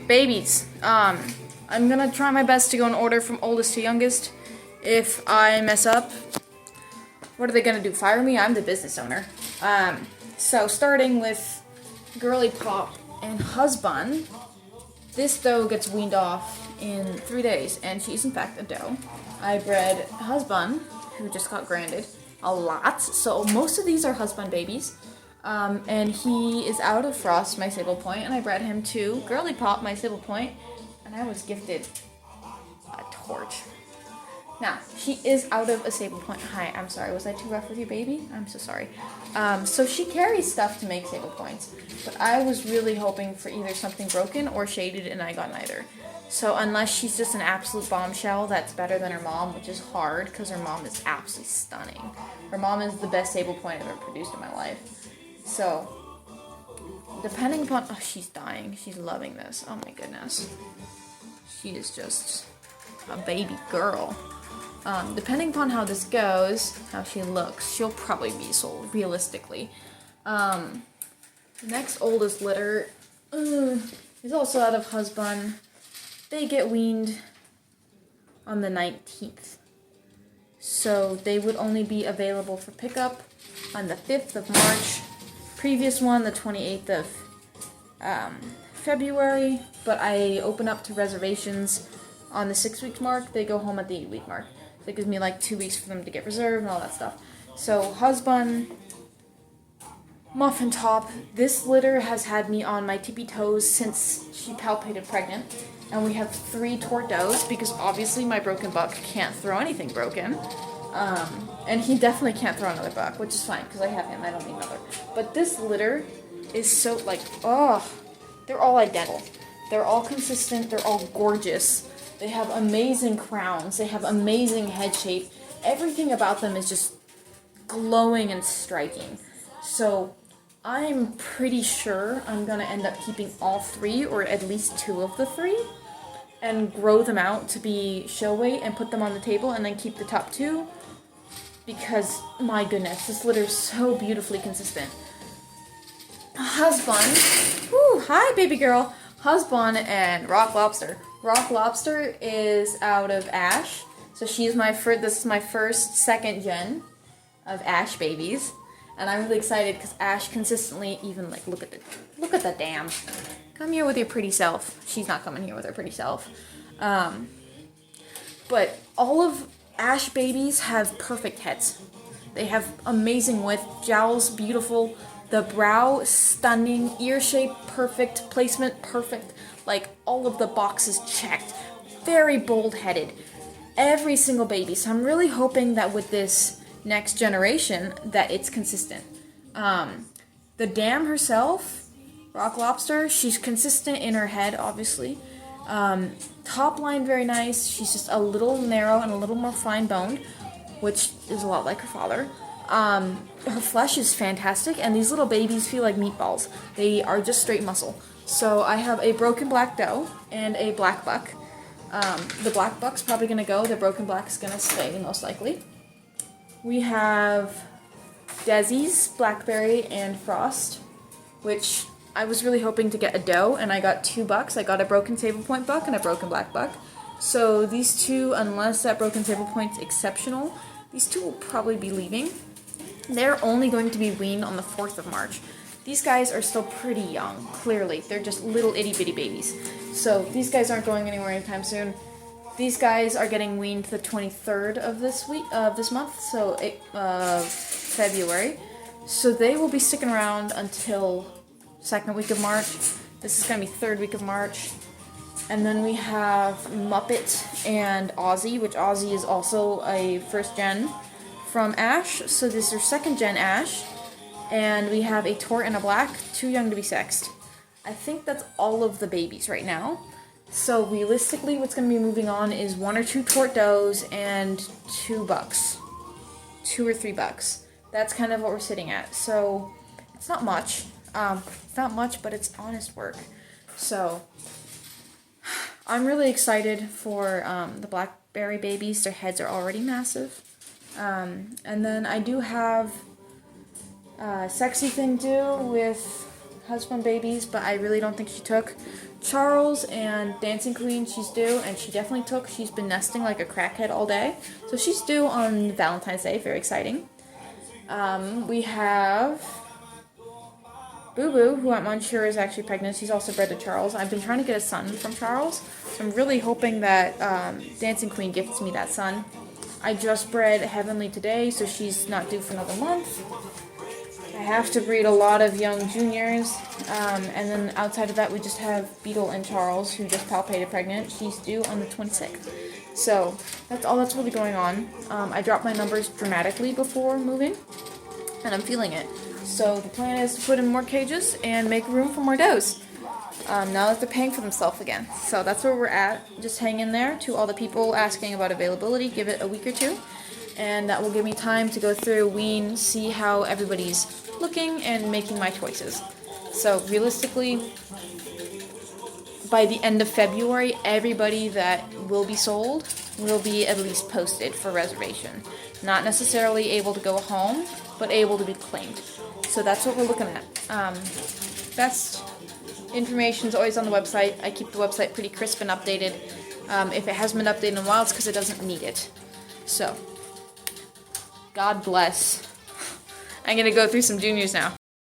babies. I'm gonna try my best to go in order from oldest to youngest. If I mess up, what are they gonna do? Fire me? I'm the business owner. So starting with Girly Pop and Husband. This doe gets weaned off in 3 days, and she's in fact a doe. I bred Husband, who just got branded, a lot. So most of these are Husband babies. And he is out of Frost, my Sable Point, and I bred him to Girly Pop, my Sable Point, and I was gifted a torch. Now, she is out of a Sable Point. Hi, I'm sorry, was I too rough with you, baby? I'm so sorry. So she carries stuff to make Sable Points, but I was really hoping for either something broken or shaded, and I got neither. So unless she's just an absolute bombshell that's better than her mom, which is hard, because her mom is absolutely stunning. Her mom is the best Sable Point I've ever produced in my life. So, depending upon... Oh, she's dying. She's loving this. Oh my goodness. She is just a baby girl. Depending upon how this goes, how she looks, she'll probably be sold, realistically. The next oldest litter is also out of Husband. They get weaned on the 19th. So they would only be available for pickup on the 5th of March. Previous one, the 28th of February, but I open up to reservations on the 6-week mark. They go home at the 8-week mark. So it gives me like 2 weeks for them to get reserved and all that stuff. So Husband, Muffin Top, this litter has had me on my tippy toes since she palpated pregnant. And we have 3 tort does because obviously my broken buck can't throw anything broken. And he definitely can't throw another buck, which is fine, because I have him, I don't need another. But this litter is so, like, they're all identical. They're all consistent, they're all gorgeous. They have amazing crowns, they have amazing head shape. Everything about them is just glowing and striking. So, I'm pretty sure I'm going to end up keeping all 3, or at least 2 of the 3, and grow them out to be show weight and put them on the table, and then keep the top 2. Because, my goodness, this litter is so beautifully consistent. Husband. Woo, hi, baby girl. Husband and Rock Lobster. Rock Lobster is out of Ash. So she's this is my first, 2nd gen of Ash babies. And I'm really excited because Ash consistently, even like, look at the dam. Come here with your pretty self. She's not coming here with her pretty self. But all of Ash babies have perfect heads. They have amazing width, jowls beautiful, the brow stunning, ear shape perfect, placement perfect, like all of the boxes checked. Very bold headed. Every single baby. So I'm really hoping that with this next generation that it's consistent. The dam herself, Rock Lobster, she's consistent in her head, obviously. Top line very nice. She's just a little narrow and a little more fine boned, which is a lot like her father. Her flesh is fantastic, and these little babies feel like meatballs. They are just straight muscle. So I have a broken black doe and a black buck. The black buck's probably gonna go. The broken black's gonna stay, most likely. We have Desi's, Blackberry, and Frost, which I was really hoping to get a doe, and I got 2 bucks. I got a broken Sable Point buck and a broken black buck. So these 2, unless that broken Sable Point's exceptional, these 2 will probably be leaving. They're only going to be weaned on the 4th of March. These guys are still pretty young, clearly. They're just little itty-bitty babies. So these guys aren't going anywhere anytime soon. These guys are getting weaned the 23rd of this month, so February. So they will be sticking around until 2nd week of March. This is going to be 3rd week of March. And then we have Muppet and Ozzy, which Ozzy is also a 1st gen from Ash. So this is their 2nd gen Ash. And we have a Tort and a Black, too young to be sexed. I think that's all of the babies right now. So realistically, what's going to be moving on is 1 or 2 Tort does and 2 bucks. 2 or 3 bucks. That's kind of what we're sitting at. So it's not much. It's not much, but it's honest work. So I'm really excited for the Blackberry babies. Their heads are already massive. And then I do have a sexy thing too with Husband babies, but I really don't think she took. Charles and Dancing Queen, she's due, and she definitely took. She's been nesting like a crackhead all day. So she's due on Valentine's Day. Very exciting. We have Boo Boo, who I'm unsure is actually pregnant. She's also bred to Charles. I've been trying to get a son from Charles. So I'm really hoping that Dancing Queen gifts me that son. I just bred Heavenly today, so she's not due for another month. I have to breed a lot of young juniors, and then outside of that we just have Beetle and Charles, who just palpated pregnant. She's due on the 26th. So that's all that's really going on. I dropped my numbers dramatically before moving, and I'm feeling it. So the plan is to put in more cages and make room for more does. Now that they're paying for themselves again. So that's where we're at. Just hang in there. To all the people asking about availability, give it a week or two. And that will give me time to go through, wean, see how everybody's looking, and making my choices. So realistically, by the end of February, everybody that will be sold will be at least posted for reservation. Not necessarily able to go home, but able to be claimed. So that's what we're looking at. Best information is always on the website. I keep the website pretty crisp and updated. If it hasn't been updated in a while, it's because it doesn't need it. So, God bless. I'm going to go through some juniors now.